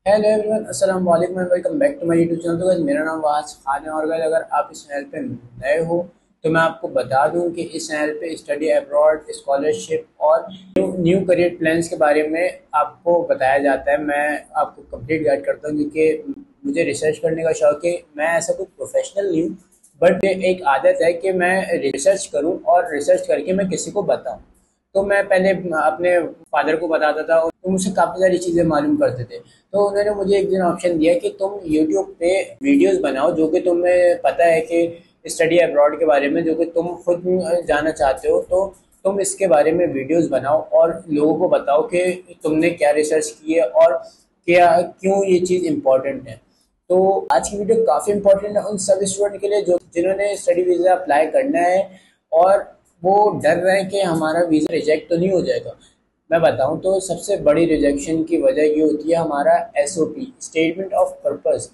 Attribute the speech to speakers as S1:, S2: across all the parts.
S1: Hello everyone, अस्सलाम वालेकुम and welcome back to my YouTube channel. तो गाइस, मेरा नाम वाज खान है और गाइस अगर आप इस चैनल पे नए हो तो मैं आपको बता दूं कि इस चैनल पे स्टडी अब्रॉड, स्कॉलरशिप और न्यू करियर प्लान्स के बारे में आपको बताया जाता है। मैं आपको कंप्लीट गाइड करता हूं क्योंकि मुझे रिसर्च करने का शौक है। मैं ऐसा कुछ प्रोफेशनल नहीं हूँ, बट एक आदत है कि मैं रिसर्च करूँ और रिसर्च करके मैं किसी को बताऊँ। तो मैं पहले अपने फादर को बताता था और तो मुझसे काफ़ी सारी चीज़ें मालूम करते थे। तो उन्होंने मुझे एक दिन ऑप्शन दिया कि तुम यूट्यूब पे वीडियोस बनाओ जो कि तुम्हें पता है कि स्टडी अब्रॉड के बारे में, जो कि तुम खुद जाना चाहते हो। तो तुम इसके बारे में वीडियोस बनाओ और लोगों को बताओ कि तुमने क्या रिसर्च की है और क्या क्यों ये चीज़ इम्पोर्टेंट है। तो आज की वीडियो काफ़ी इंपॉर्टेंट है उन सभी स्टूडेंट के लिए जो जिन्होंने स्टडी वीज़ा अप्लाई करना है और वो डर रहे हैं कि हमारा वीज़ा रिजेक्ट तो नहीं हो जाएगा। मैं बताऊं तो सबसे बड़ी रिजेक्शन की वजह ये होती है हमारा एसओपी, स्टेटमेंट ऑफ पर्पस।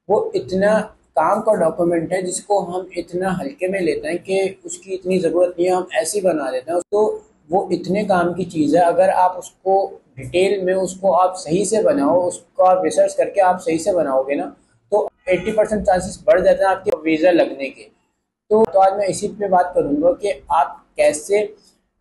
S1: वो इतना काम का डॉक्यूमेंट है जिसको हम इतना हल्के में लेते हैं कि उसकी इतनी ज़रूरत नहीं है, हम ऐसे ही बना देते हैं उसको। वो इतने काम की चीज़ है, अगर आप उसको डिटेल में उसको आप सही से बनाओ, उसको आप रिसर्च करके आप सही से बनाओगे ना, तो 80% चांसेस बढ़ जाते हैं आपके वीज़ा लगने के। तो आज मैं इसी पे बात करूंगा कि आप कैसे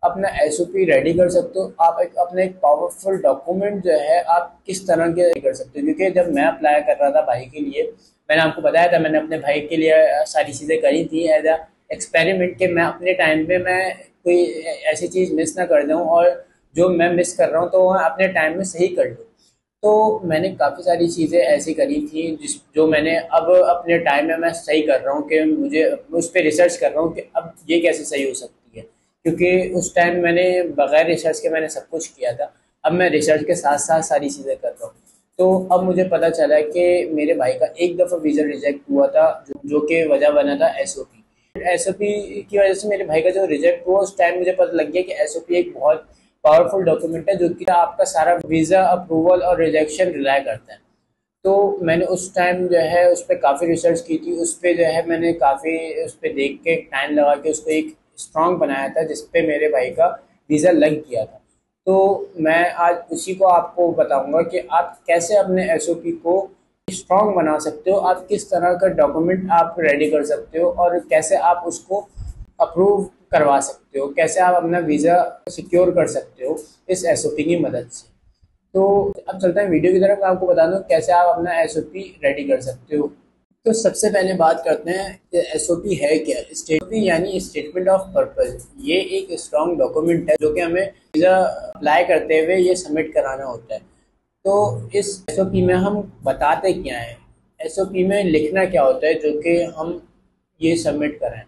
S1: अपना एसओपी रेडी कर सकते हो। आप अपना एक पावरफुल डॉक्यूमेंट जो है आप किस तरह के ready कर सकते हो। क्योंकि जब मैं अप्लाई कर रहा था भाई के लिए, मैंने आपको बताया था मैंने अपने भाई के लिए सारी चीज़ें करी थी एज अ एक्सपेरिमेंट कि मैं अपने टाइम पे मैं कोई ऐसी चीज़ मिस ना कर दूँ और जो मैं मिस कर रहा हूँ तो मैं अपने टाइम में सही कर लूँ। तो मैंने काफ़ी सारी चीज़ें ऐसी करी थी जिस जो मैंने अब अपने टाइम में मैं सही कर रहा हूँ कि मुझे उस पर रिसर्च कर रहा हूँ कि अब ये कैसे सही हो सकती है। क्योंकि उस टाइम मैंने बगैर रिसर्च के मैंने सब कुछ किया था। अब मैं रिसर्च के साथ साथ सारी चीज़ें कर रहा हूँ। तो अब मुझे पता चला कि मेरे भाई का एक दफ़ा वीज़ा रिजेक्ट हुआ था, जो कि वजह बना था एसओपी। एसओपी की वजह से मेरे भाई का जो रिजेक्ट हुआ उस टाइम मुझे पता लग गया कि एसओपी एक बहुत पावरफुल डॉक्यूमेंट है जो कि आपका सारा वीज़ा अप्रूवल और रिजेक्शन रिलाई करता है। तो मैंने उस टाइम जो है उस पर काफ़ी रिसर्च की थी, उस पर जो है मैंने काफ़ी उस पर देख के टाइम लगा के उसको एक स्ट्रॉन्ग बनाया था जिस पे मेरे भाई का वीज़ा लग गया था। तो मैं आज उसी को आपको बताऊंगा कि आप कैसे अपने एसओपी को स्ट्रॉन्ग बना सकते हो, आप किस तरह का डॉक्यूमेंट आप रेडी कर सकते हो और कैसे आप उसको अप्रूव करवा सकते हो, कैसे आप अपना वीज़ा सिक्योर कर सकते हो इस एसओपी की मदद से। तो अब चलते हैं वीडियो की तरफ। मैं आपको बता दूं कैसे आप अपना एसओपी रेडी कर सकते हो। तो सबसे पहले बात करते हैं कि एसओपी है क्या। एसओपी यानी स्टेटमेंट ऑफ पर्पस। ये एक स्ट्रॉन्ग डॉक्यूमेंट है जो कि हमें वीज़ा अप्लाई करते हुए ये सबमिट कराना होता है। तो इस एसओपी में हम बताते क्या हैं, एसओपी में लिखना क्या होता है जो कि हम ये सबमिट करें।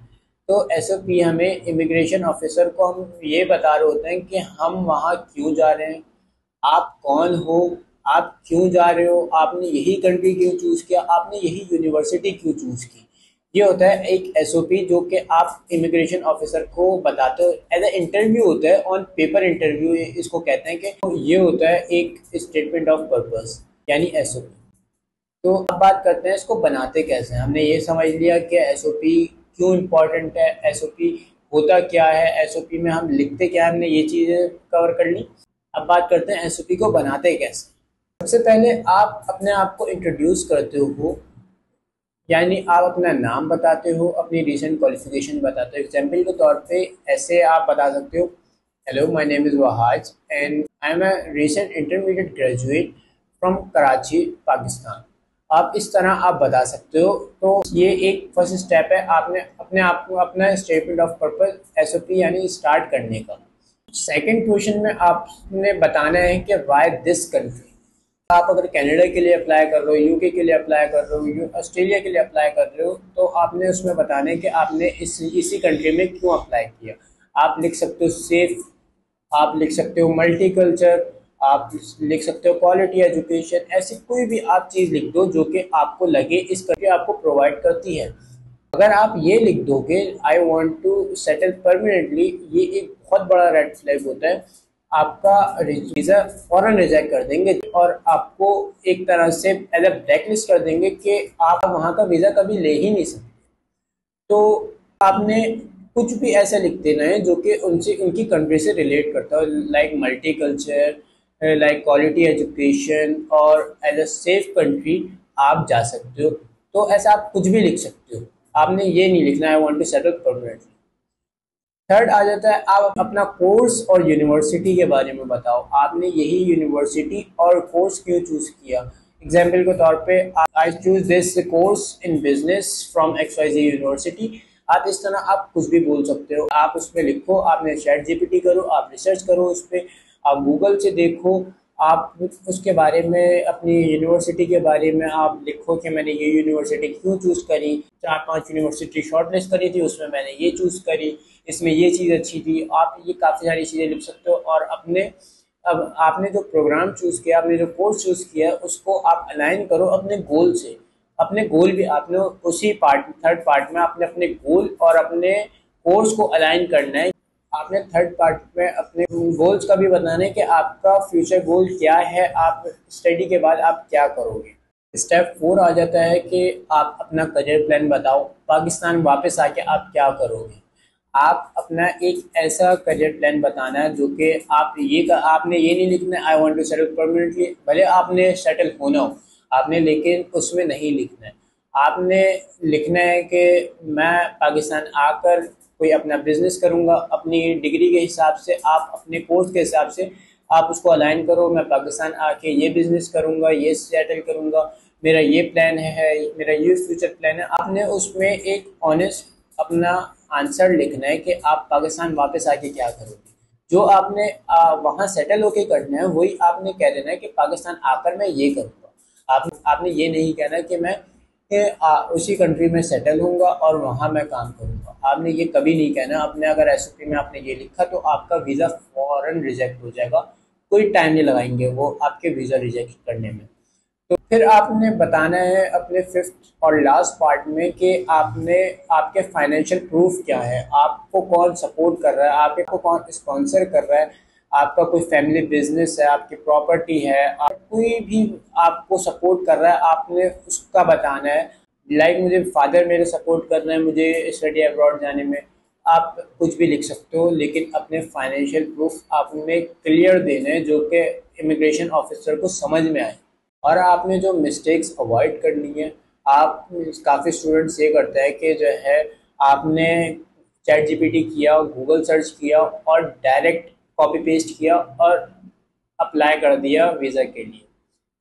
S1: तो एसओपी हमें इमिग्रेशन ऑफिसर को हम ये बता रहे होते हैं कि हम वहाँ क्यों जा रहे हैं, आप कौन हो, आप क्यों जा रहे हो, आपने यही कंट्री क्यों चूज़ किया, आपने यही यूनिवर्सिटी क्यों चूज़ की। ये होता है एक एसओपी जो कि आप इमिग्रेशन ऑफिसर को बताते हो। एज ए इंटरव्यू होता है, ऑन पेपर इंटरव्यू इसको कहते हैं कि तो ये होता है एक स्टेटमेंट ऑफ पर्पस यानी एसओपी। तो अब बात करते हैं इसको बनाते कैसे हैं। हमने ये समझ लिया कि एसओपी क्यों इम्पोर्टेंट है, एसओपी होता क्या है, एसओपी में हम लिखते क्या है, हमने ये चीज़ें कवर कर ली। अब बात करते हैं एसओपी को बनाते कैसे। सबसे पहले आप अपने आप को इंट्रोड्यूस करते हो, यानी आप अपना नाम बताते हो, अपनी रिसेंट क्वालिफिकेशन बताते हो। एग्जाम्पल के तौर पे ऐसे आप बता सकते हो, hello my name is Wahaj and I am a recent intermediate graduate from Karachi Pakistan. आप इस तरह आप बता सकते हो। तो ये एक फर्स्ट स्टेप है आपने अपने आप को अपना स्टेटमेंट ऑफ पर्पस एसओपी यानी स्टार्ट करने का। सेकंड क्वेश्चन में आपने बताना है कि वाई दिस कंट्री। आप अगर कनाडा के लिए अप्लाई कर रहे हो, यूके के लिए अप्लाई कर रहे हो, ऑस्ट्रेलिया के लिए अप्लाई कर रहे हो, तो आपने उसमें बताना है कि आपने इसी कंट्री में क्यों अप्लाई किया। आप लिख सकते हो सेफ, आप लिख सकते हो मल्टी कल्चर, आप लिख सकते हो क्वालिटी एजुकेशन। ऐसी कोई भी आप चीज़ लिख दो जो कि आपको लगे इस कंट्री आपको प्रोवाइड करती है। अगर आप ये लिख दोगे I want to settle permanently, ये एक बहुत बड़ा रेड फ्लैग होता है। आपका वीज़ा फौरन रिजेक्ट कर देंगे और आपको एक तरह से एज अ ब्लैकलिस्ट कर देंगे कि आप वहाँ का वीज़ा कभी ले ही नहीं सकते। तो आपने कुछ भी ऐसा लिख देना है जो कि उनसे उनकी कंट्री से रिलेट करता हो, like multi culture, like quality education और एज अ सेफ कंट्री आप जा सकते हो। तो ऐसा आप कुछ भी लिख सकते हो, आपने ये नहीं लिखना है I want to settle permanently. Third आ जाता है आप अपना कोर्स और यूनिवर्सिटी के बारे में बताओ, आपने यही यूनिवर्सिटी और कोर्स क्यों चूज किया। एग्जाम्पल के तौर पे I choose this course in business from XYZ university. आप इस तरह आप कुछ भी बोल सकते हो, आप उसमें लिखो, आपने चैट जीपीटी करो, आप रिसर्च करो उस पर, आप गूगल से देखो, आप उसके बारे में अपनी यूनिवर्सिटी के बारे में आप लिखो कि मैंने ये यूनिवर्सिटी क्यों चूज़ करी, 4-5 यूनिवर्सिटी शॉर्टलिस्ट करी थी उसमें मैंने ये चूज़ करी, इसमें ये चीज़ अच्छी थी। आप ये काफ़ी सारी चीज़ें लिख सकते हो और अपने अब आपने जो प्रोग्राम चूज़ किया, आपने जो कोर्स चूज़ किया उसको आप अलाइन करो अपने गोल से। अपने गोल भी आपने उसी पार्ट थर्ड पार्ट में आपने अपने गोल और अपने कोर्स को अलाइन करना है। आपने थर्ड पार्ट में अपने गोल्स का भी बताना है कि आपका फ्यूचर गोल क्या है, आप स्टडी के बाद आप क्या करोगे। स्टेप 4 आ जाता है कि आप अपना करियर प्लान बताओ, पाकिस्तान वापस आके आप क्या करोगे। आप अपना एक ऐसा करियर प्लान बताना है जो कि आपने ये नहीं लिखना I want to settle permanently, भले आपने सेटल होना हो आपने, लेकिन उसमें नहीं लिखना है। आपने लिखना है कि मैं पाकिस्तान आकर कोई अपना बिजनेस करूंगा, अपनी डिग्री के हिसाब से, आप अपने कोर्स के हिसाब से आप उसको अलाइन करो, मैं पाकिस्तान आके ये बिजनेस करूंगा, ये सेटल करूंगा, मेरा ये प्लान है, मेरा ये फ्यूचर प्लान है। आपने उसमें एक ऑनेस्ट अपना आंसर लिखना है कि आप पाकिस्तान वापस आके क्या करोगे। जो आपने वहाँ सेटल होके करना है वही आपने कह देना है कि पाकिस्तान आकर मैं ये करूँगा। आपने ये नहीं कहना कि मैं उसी कंट्री में सेटल होऊंगा और वहाँ मैं काम करूँगा। आपने ये कभी नहीं कहना। आपने अगर एसओपी में आपने ये लिखा तो आपका वीज़ा फौरन रिजेक्ट हो जाएगा, कोई टाइम नहीं लगाएंगे वो आपके वीज़ा रिजेक्ट करने में। तो फिर आपने बताना है अपने फिफ्थ और लास्ट पार्ट में कि आपने आपके फाइनेंशियल प्रूफ क्या है, आपको कौन सपोर्ट कर रहा है, आपको कौन स्पॉन्सर कर रहा है, आपका कोई फैमिली बिजनेस है, आपकी प्रॉपर्टी है, कोई भी आपको सपोर्ट कर रहा है, आपने उसका बताना है। लाइक मुझे फादर मेरे सपोर्ट कर रहे हैं मुझे स्टडी अब्रॉड जाने में, आप कुछ भी लिख सकते हो, लेकिन अपने फाइनेंशियल प्रूफ आपने क्लियर देने हैं जो कि इमिग्रेशन ऑफिसर को समझ में आए। और आपने जो मिस्टेक्स अवॉइड करनी है, आप काफ़ी स्टूडेंट्स ये करते हैं कि जो है आपने चैट जीपीटी किया, गूगल सर्च किया और डायरेक्ट कॉपी पेस्ट किया और अप्लाई कर दिया वीज़ा के लिए।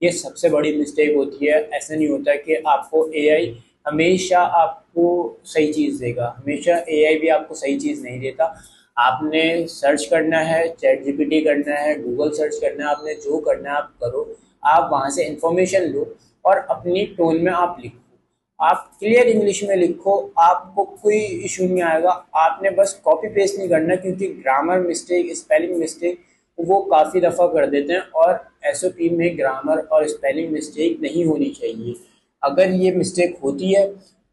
S1: ये सबसे बड़ी मिस्टेक होती है। ऐसा नहीं होता कि आपको एआई हमेशा आपको सही चीज़ देगा, हमेशा एआई भी आपको सही चीज़ नहीं देता। आपने सर्च करना है, चैट जीपीटी करना है, गूगल सर्च करना है, आपने जो करना है आप करो, आप वहाँ से इंफॉर्मेशन लो और अपनी टोन में आप लिखो, आप क्लियर इंग्लिश में लिखो, आपको कोई इशू नहीं आएगा। आपने बस कॉपी पेस्ट नहीं करना, क्योंकि ग्रामर मिस्टेक, स्पेलिंग मिस्टेक वो काफ़ी दफ़ा कर देते हैं और एसओपी में ग्रामर और स्पेलिंग मिस्टेक नहीं होनी चाहिए। अगर ये मिस्टेक होती है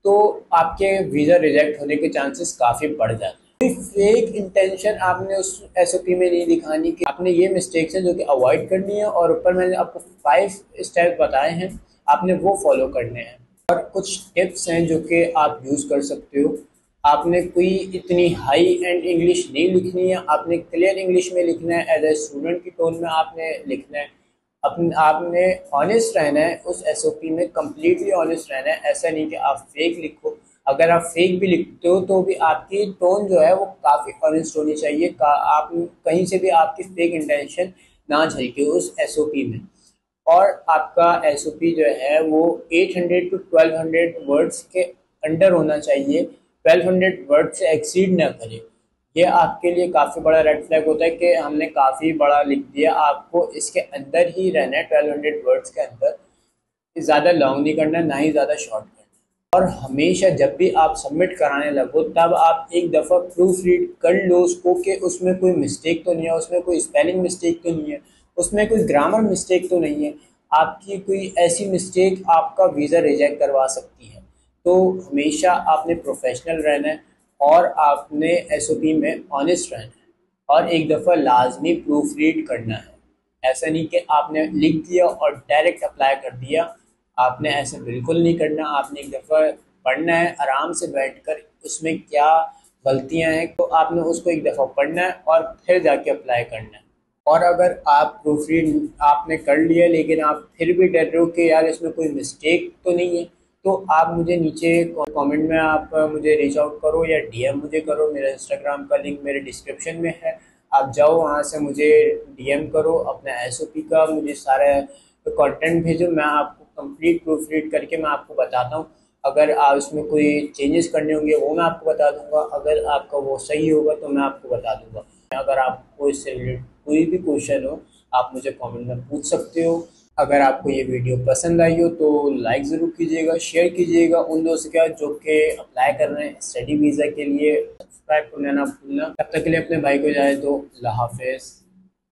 S1: तो आपके वीज़ा रिजेक्ट होने के चांसेस काफ़ी बढ़ जाते हैं। कोई फेक इंटेंशन आपने उस एसओपी में नहीं दिखानी कि आपने ये मिस्टेक्स हैं जो कि अवॉइड करनी है, और ऊपर मैंने आपको 5 स्टेप बताए हैं, आपने वो फॉलो करने हैं। और कुछ टिप्स हैं जो कि आप यूज़ कर सकते हो। आपने कोई इतनी हाई एंड इंग्लिश नहीं लिखनी है, आपने क्लियर इंग्लिश में लिखना है, एज ए स्टूडेंट की टोन में आपने लिखना है। आपने ऑनेस्ट रहना है उस एसओपी में, कम्प्लीटली ऑनेस्ट रहना है। ऐसा नहीं कि आप फेक लिखो, अगर आप फेक भी लिखते हो तो भी आपकी टोन जो है वो काफ़ी ऑनेस्ट होनी चाहिए। आप कहीं से भी आपकी फेक इंटेंशन ना झलके उस एसओपी में। और आपका एसओपी जो है वो 800 to 1200 वर्ड्स के अंडर होना चाहिए, 1200 वर्ड से एक्सीड ना करे। ये आपके लिए काफ़ी बड़ा रेड फ्लैग होता है कि हमने काफ़ी बड़ा लिख दिया। आपको इसके अंदर ही रहना है, 1200 वर्ड्स के अंदर, ज़्यादा लॉन्ग नहीं करना, ना ही ज़्यादा शॉर्ट करना। और हमेशा जब भी आप सबमिट कराने लगो तब आप एक दफ़ा प्रूफ रीड कर लो उसको कि उसमें कोई मिस्टेक तो नहीं है, उसमें कोई स्पेलिंग मिस्टेक तो नहीं है, उसमें कोई ग्रामर मिस्टेक तो नहीं है। आपकी कोई ऐसी मिस्टेक आपका वीज़ा रिजेक्ट करवा सकती है। तो हमेशा आपने प्रोफेशनल रहना है और आपने एसओपी में ऑनेस्ट रहना है और एक दफ़ा लाजमी प्रूफ रीड करना है। ऐसा नहीं कि आपने लिख दिया और डायरेक्ट अप्लाई कर दिया, आपने ऐसे बिल्कुल नहीं करना। आपने एक दफ़ा पढ़ना है आराम से बैठकर, उसमें क्या गलतियां हैं तो आपने उसको एक दफ़ा पढ़ना है और फिर जाके अप्लाई करना है। और अगर आप प्रूफ रीड आपने कर लिया लेकिन आप फिर भी डर रहे हो कि यार इसमें कोई मिस्टेक तो नहीं है, तो आप मुझे नीचे कमेंट में आप मुझे रीच आउट करो या डीएम मुझे करो। मेरा इंस्टाग्राम का लिंक मेरे डिस्क्रिप्शन में है, आप जाओ वहाँ से मुझे डीएम करो, अपना एसओपी का मुझे सारा कंटेंट भेजो, मैं आपको कंप्लीट प्रूफ रीड करके मैं आपको बताता हूँ। अगर आप इसमें कोई चेंजेस करने होंगे वो मैं आपको बता दूंगा, अगर आपका वो सही होगा तो मैं आपको बता दूंगा। अगर आपको इससे रिलेटेड कोई भी क्वेश्चन हो आप मुझे कमेंट में पूछ सकते हो। अगर आपको ये वीडियो पसंद आई हो तो लाइक ज़रूर कीजिएगा, शेयर कीजिएगा उन दोस्तों के साथ जो कि अप्लाई कर रहे हैं स्टडी वीज़ा के लिए। सब्सक्राइब करना ना भूलना। तब तक के लिए अपने भाई को जाए तो अल्लाह हाफिज़।